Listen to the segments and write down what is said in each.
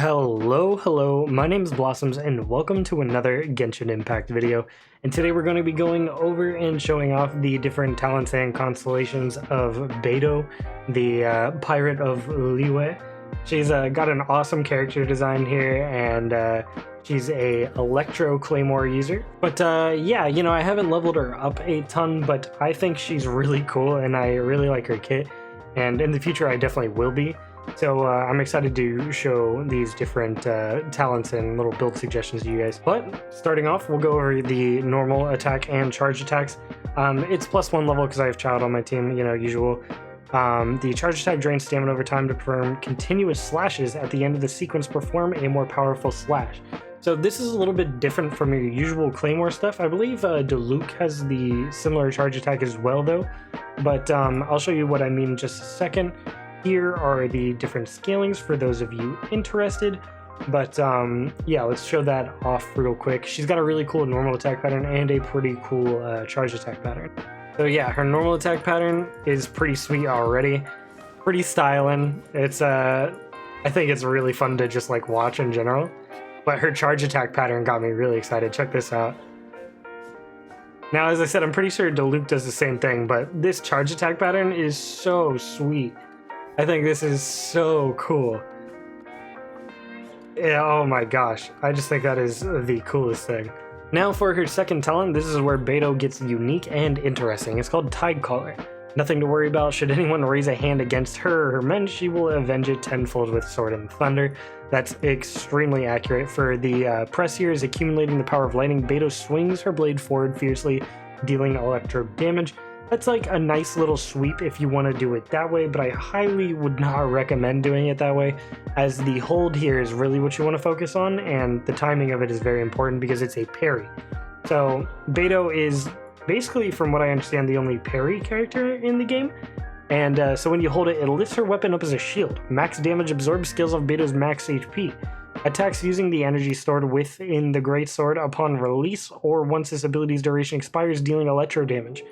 Hello, my name is Blossoms and welcome to another Genshin Impact video. And today we're going to be going over and showing off the different talents and constellations of Beidou, the pirate of Liyue. She's got an awesome character design here, and she's a Electro Claymore user. But yeah, you know, I haven't leveled her up a ton, but I think she's really cool and I really like her kit. And in the future I definitely will be. So I'm excited to show these different talents and little build suggestions to you guys. But starting off, we'll go over the normal attack and charge attacks. It's +1 level because I have Child on my team, you know, usual. The charge attack drains stamina over time to perform continuous slashes. At the end of the sequence, perform a more powerful slash. So this is a little bit different from your usual Claymore stuff. I believe Diluc has the similar charge attack as well though. But I'll show you what I mean in just a second. Here are the different scalings for those of you interested, but yeah, let's show that off real quick. She's got a really cool normal attack pattern and a pretty cool charge attack pattern. So yeah, her normal attack pattern is pretty sweet already, pretty styling. It's I think it's really fun to just like watch in general, but her charge attack pattern got me really excited. Check this out. Now, as I said, I'm pretty sure Diluc does the same thing, but this charge attack pattern is so sweet. I think this is so cool. Yeah, oh my gosh, I just think that is the coolest thing. Now for her second talent, this is where Beidou gets unique and interesting. It's called Tide Caller. Nothing to worry about. Should anyone raise a hand against her or her men, she will avenge it tenfold with Sword and Thunder. That's extremely accurate. For the press here is accumulating the power of lightning. Beidou swings her blade forward fiercely, dealing electro damage. That's like a nice little sweep if you want to do it that way, but I highly would not recommend doing it that way, as the hold here is really what you want to focus on, and the timing of it is very important because it's a parry. So Beidou is basically, from what I understand, the only parry character in the game, and so when you hold it, it lifts her weapon up as a shield. Max damage absorbs skills of Beidou's max HP. Attacks using the energy stored within the greatsword upon release, or once this ability's duration expires, dealing electro damage.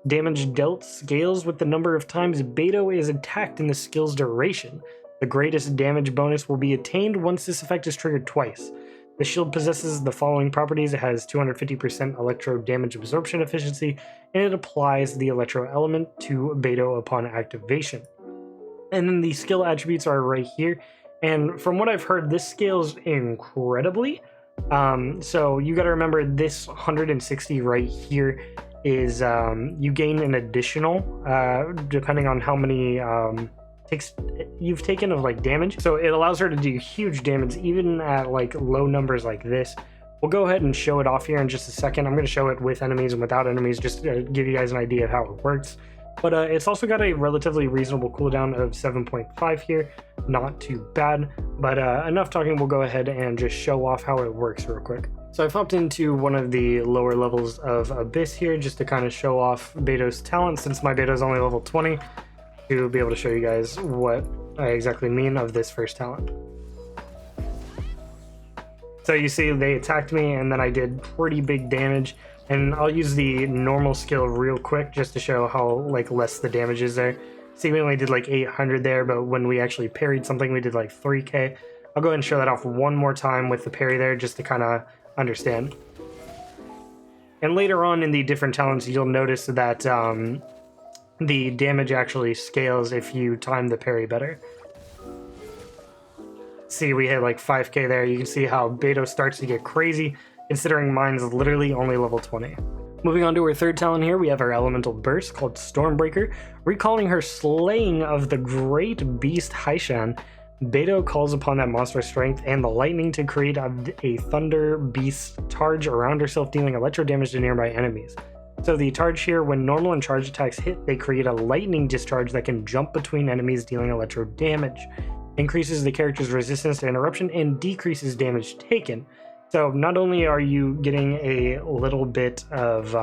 Damage dealt scales with the number of times Beidou is attacked in the skill's duration. The greatest damage bonus will be attained once this effect is triggered twice. The shield possesses the following properties. It has 250% electro damage absorption efficiency, and it applies the electro element to Beidou upon activation. And then the skill attributes are right here, and from what I've heard, this scales incredibly. So you gotta remember this 160 right here is you gain an additional depending on how many you've taken of like damage, so it allows her to do huge damage even at like low numbers like this. We'll go ahead and show it off here in just a second. I'm going to show it with enemies and without enemies just to give you guys an idea of how it works, but it's also got a relatively reasonable cooldown of 7.5 here. Not too bad, but enough talking. We'll go ahead and just show off how it works real quick. So I've hopped into one of the lower levels of Abyss here just to kind of show off Beidou's talent, since my Beidou's only level 20, to be able to show you guys what I exactly mean of this first talent. So you see they attacked me and then I did pretty big damage, and I'll use the normal skill real quick just to show how like less the damage is there. See, we only did like 800 there, but when we actually parried something we did like 3k. I'll go ahead and show that off one more time with the parry there just to kind of understand. And later on in the different talents, you'll notice that the damage actually scales if you time the parry better. See, we hit like 5k there. You can see how Beidou starts to get crazy, considering mine's literally only level 20. Moving on to her third talent here, we have our elemental burst called Stormbreaker. Recalling her slaying of the great beast Haishan, Beidou calls upon that monstrous strength and the lightning to create a thunder beast charge around herself, dealing electro damage to nearby enemies. So the charge here, when normal and charge attacks hit, they create a lightning discharge that can jump between enemies, dealing electro damage. Increases the character's resistance to interruption and decreases damage taken. So not only are you getting a little bit of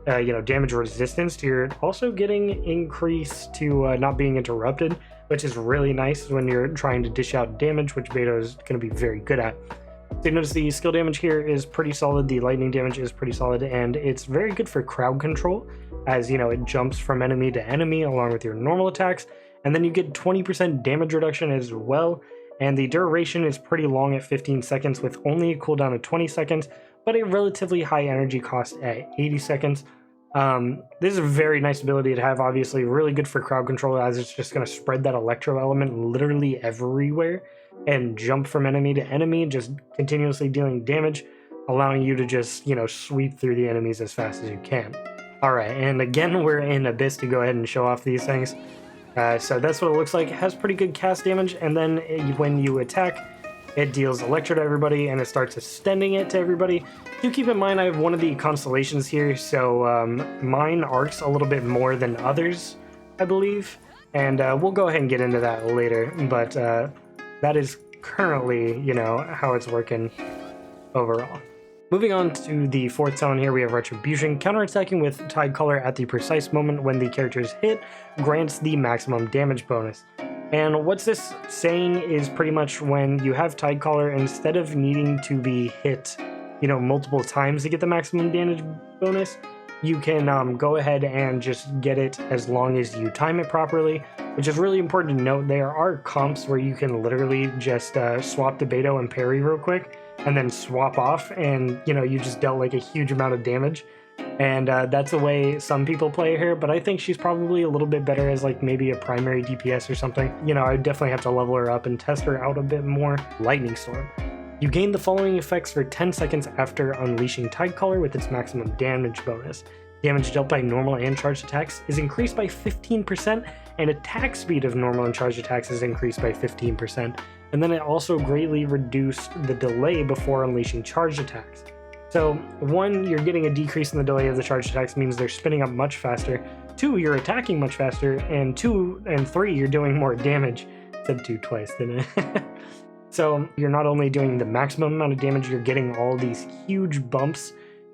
you know, damage resistance, you're also getting increase to not being interrupted, which is really nice when you're trying to dish out damage, which Beidou is going to be very good at. So you notice the skill damage here is pretty solid, the lightning damage is pretty solid, and it's very good for crowd control, as you know, it jumps from enemy to enemy along with your normal attacks, and then you get 20% damage reduction as well, and the duration is pretty long at 15 seconds with only a cooldown of 20 seconds, but a relatively high energy cost at 80 seconds. This is a very nice ability to have, obviously really good for crowd control, as it's just going to spread that electro element literally everywhere and jump from enemy to enemy, just continuously dealing damage, allowing you to just, sweep through the enemies as fast as you can. Alright, and again, we're in Abyss to go ahead and show off these things. So that's what it looks like. It has pretty good cast damage, and then when you attack, it deals electro to everybody, and it starts extending it to everybody. Do keep in mind I have one of the constellations here, so mine arcs a little bit more than others, I believe. And we'll go ahead and get into that later, but that is currently, how it's working overall. Moving on to the fourth talent here, we have Retribution. Counterattacking with Tide Color at the precise moment when the character is hit grants the maximum damage bonus. And what's this saying is pretty much when you have Tide Collar, instead of needing to be hit, multiple times to get the maximum damage bonus, you can go ahead and just get it as long as you time it properly, which is really important to note. There are comps where you can literally just swap to Beidou and parry real quick, and then swap off, and you just dealt like a huge amount of damage. And that's the way some people play her, but I think she's probably a little bit better as like maybe a primary DPS or something. I definitely have to level her up and test her out a bit more. Lightning Storm. You gain the following effects for 10 seconds after unleashing Tide Collar with its maximum damage bonus. Damage dealt by normal and charged attacks is increased by 15%, and attack speed of normal and charged attacks is increased by 15%. And then it also greatly reduced the delay before unleashing charged attacks. So 1, you're getting a decrease in the delay of the charged attacks, means they're spinning up much faster. 2, you're attacking much faster, and 2 and 3, you're doing more damage. I said 2 twice, didn't I? So you're not only doing the maximum amount of damage, you're getting all these huge bumps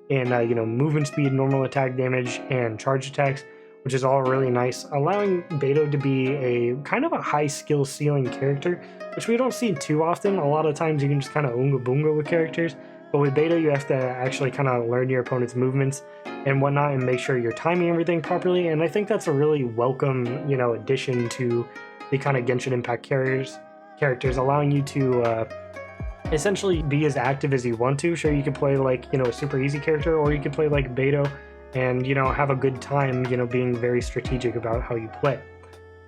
in movement speed, normal attack damage, and charge attacks, which is all really nice, allowing Beidou to be a kind of a high skill ceiling character, which we don't see too often. A lot of times you can just kind of oonga boonga with characters, but with Beidou you have to actually kind of learn your opponent's movements and whatnot and make sure you're timing everything properly. And I think that's a really welcome addition to the kind of Genshin Impact characters, allowing you to essentially be as active as you want to. Sure, you could play like a super easy character, or you could play like Beidou and have a good time being very strategic about how you play.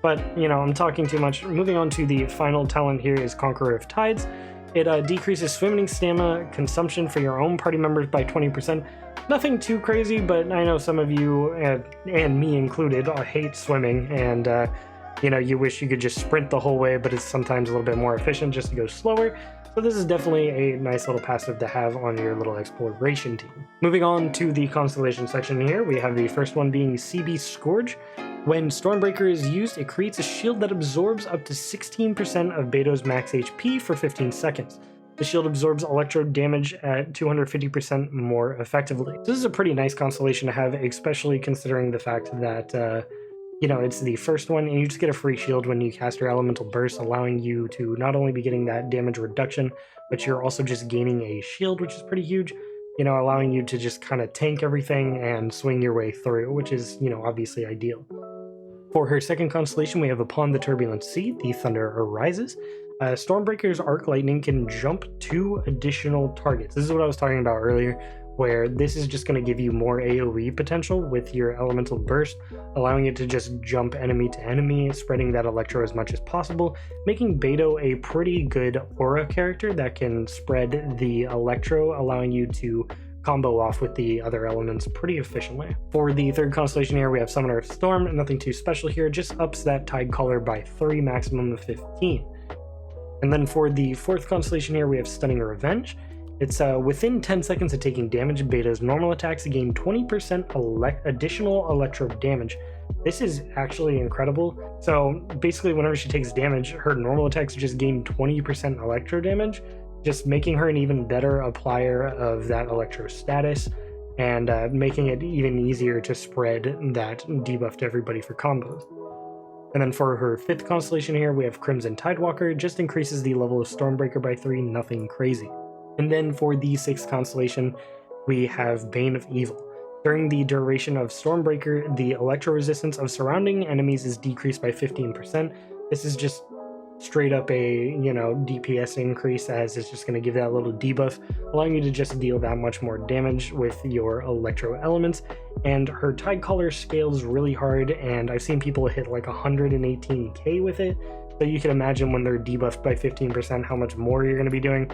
But I'm talking too much. Moving on to the final talent here is Conqueror of Tides. It decreases swimming stamina consumption for your own party members by 20%. Nothing too crazy, but I know some of you, and me included, hate swimming, and you wish you could just sprint the whole way, but it's sometimes a little bit more efficient just to go slower. So this is definitely a nice little passive to have on your little exploration team. Moving on to the Constellation section here, we have the first one being CB Scourge. When Stormbreaker is used, it creates a shield that absorbs up to 16% of Beidou's max HP for 15 seconds. The shield absorbs electro damage at 250% more effectively. So this is a pretty nice constellation to have, especially considering the fact that it's the first one, and you just get a free shield when you cast your Elemental Burst, allowing you to not only be getting that damage reduction, but you're also just gaining a shield, which is pretty huge, allowing you to just kind of tank everything and swing your way through, which is, obviously ideal. For her second constellation, we have Upon the Turbulent Sea, the Thunder Arises. Stormbreaker's Arc Lightning can jump 2 additional targets. This is what I was talking about earlier, where this is just going to give you more AoE potential with your Elemental Burst, allowing it to just jump enemy to enemy, spreading that Electro as much as possible, making Beidou a pretty good aura character that can spread the Electro, allowing you to combo off with the other elements pretty efficiently. For the third constellation here, we have Summoner of Storm. Nothing too special here, just ups that Tide Collar by 3, maximum of 15. And then for the fourth constellation here, we have Stunning Revenge. It's within 10 seconds of taking damage, Beidou's normal attacks gain 20% additional electro damage. This is actually incredible. So basically, whenever she takes damage, her normal attacks just gain 20% electro damage, just making her an even better applier of that electro status, and making it even easier to spread that debuff to everybody for combos. And then for her fifth constellation here, we have Crimson Tidewalker. Just increases the level of Stormbreaker by 3, nothing crazy. And then for the sixth constellation, we have Bane of Evil. During the duration of Stormbreaker, the electro resistance of surrounding enemies is decreased by 15%. This is just straight up a, DPS increase, as it's just going to give that little debuff, allowing you to just deal that much more damage with your electro elements. And her Tide Collar scales really hard, and I've seen people hit like 118k with it. So you can imagine when they're debuffed by 15% how much more you're going to be doing,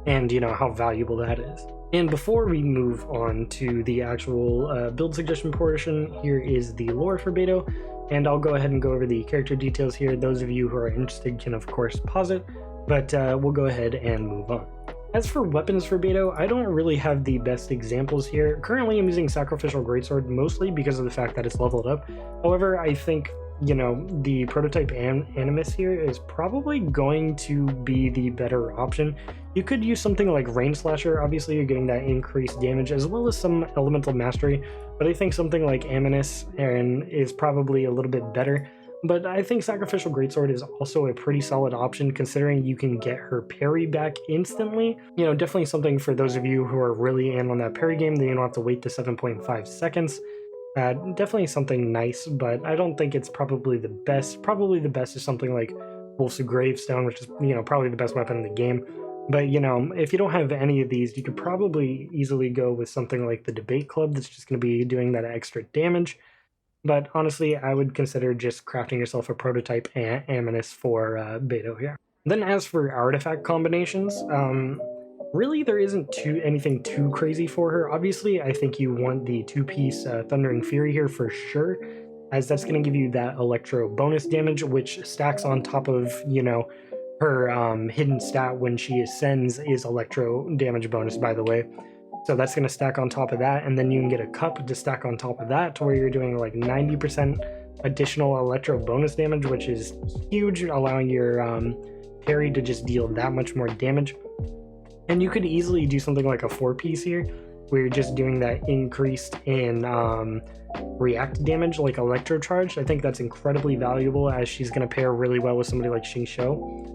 and how valuable that is. And before we move on to the actual build suggestion portion, here is the lore for Beidou, and I'll go ahead and go over the character details here. Those of you who are interested can of course pause it, but we'll go ahead and move on. As for weapons for Beidou, I don't really have the best examples here. Currently I'm using Sacrificial Greatsword mostly because of the fact that it's leveled up. However, I think the prototype Animus here is probably going to be the better option. You could use something like Rain Slasher. Obviously you're getting that increased damage as well as some elemental mastery, but I think something like Animus is probably a little bit better. But I think Sacrificial Greatsword is also a pretty solid option, considering you can get her parry back instantly. Definitely something for those of you who are really in on that parry game, that you don't have to wait the 7.5 seconds. Definitely something nice, but I don't think it's probably the best. Probably the best is something like Wolf's Gravestone, which is, probably the best weapon in the game. But, if you don't have any of these, you could probably easily go with something like the Debate Club that's just going to be doing that extra damage. But honestly, I would consider just crafting yourself a prototype Aminus for Beidou here. Then as for artifact combinations, really, there isn't anything too crazy for her. Obviously, I think you want the two-piece Thundering Fury here for sure, as that's going to give you that electro bonus damage, which stacks on top of, her hidden stat when she ascends is electro damage bonus, by the way. So that's going to stack on top of that, and then you can get a cup to stack on top of that to where you're doing like 90% additional electro bonus damage, which is huge, allowing your parry to just deal that much more damage. And you could easily do something like a 4-piece here, where you're just doing that increased in react damage, like Electro Charge. I think that's incredibly valuable, as she's going to pair really well with somebody like Xingqiu.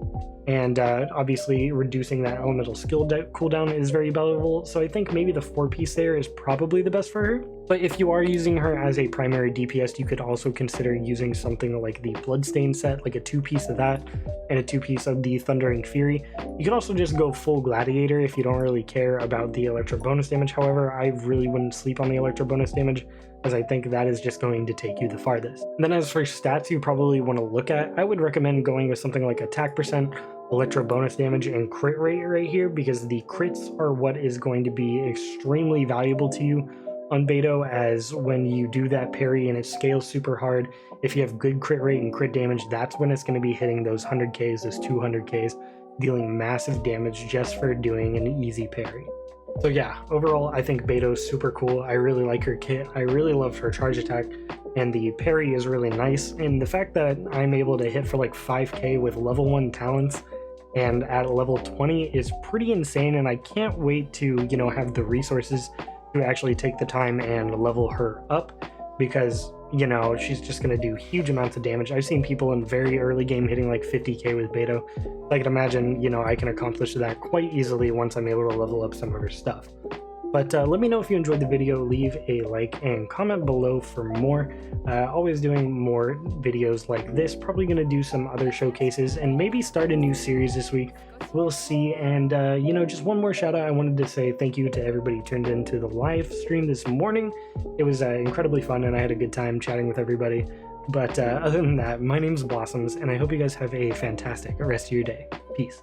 And obviously reducing that elemental skill cooldown is very valuable, so I think maybe the 4-piece there is probably the best for her. But if you are using her as a primary DPS, you could also consider using something like the Bloodstain set, like a 2-piece of that and a 2-piece of the Thundering Fury. You could also just go full Gladiator if you don't really care about the electro bonus damage. However, I really wouldn't sleep on the electro bonus damage, as I think that is just going to take you the farthest. And then as for stats you probably want to look at, I would recommend going with something like attack percent, electro bonus damage, and crit rate right here, because the crits are what is going to be extremely valuable to you on Beidou, as when you do that parry and it scales super hard, if you have good crit rate and crit damage, that's when it's going to be hitting those 100ks, those 200ks, dealing massive damage just for doing an easy parry. So yeah, overall I think Beidou is super cool. I really like her kit, I really love her charge attack, and the parry is really nice, and the fact that I'm able to hit for like 5k with level 1 talents and at level 20 is pretty insane, and I can't wait to, have the resources to actually take the time and level her up, because, she's just going to do huge amounts of damage. I've seen people in very early game hitting like 50k with Beidou. I can imagine, I can accomplish that quite easily once I'm able to level up some of her stuff. But let me know if you enjoyed the video, leave a like and comment below for more. Always doing more videos like this, probably going to do some other showcases and maybe start a new series this week. We'll see. And, just one more shout out. I wanted to say thank you to everybody who tuned into the live stream this morning. It was incredibly fun and I had a good time chatting with everybody. But other than that, my name's Blossoms and I hope you guys have a fantastic rest of your day. Peace.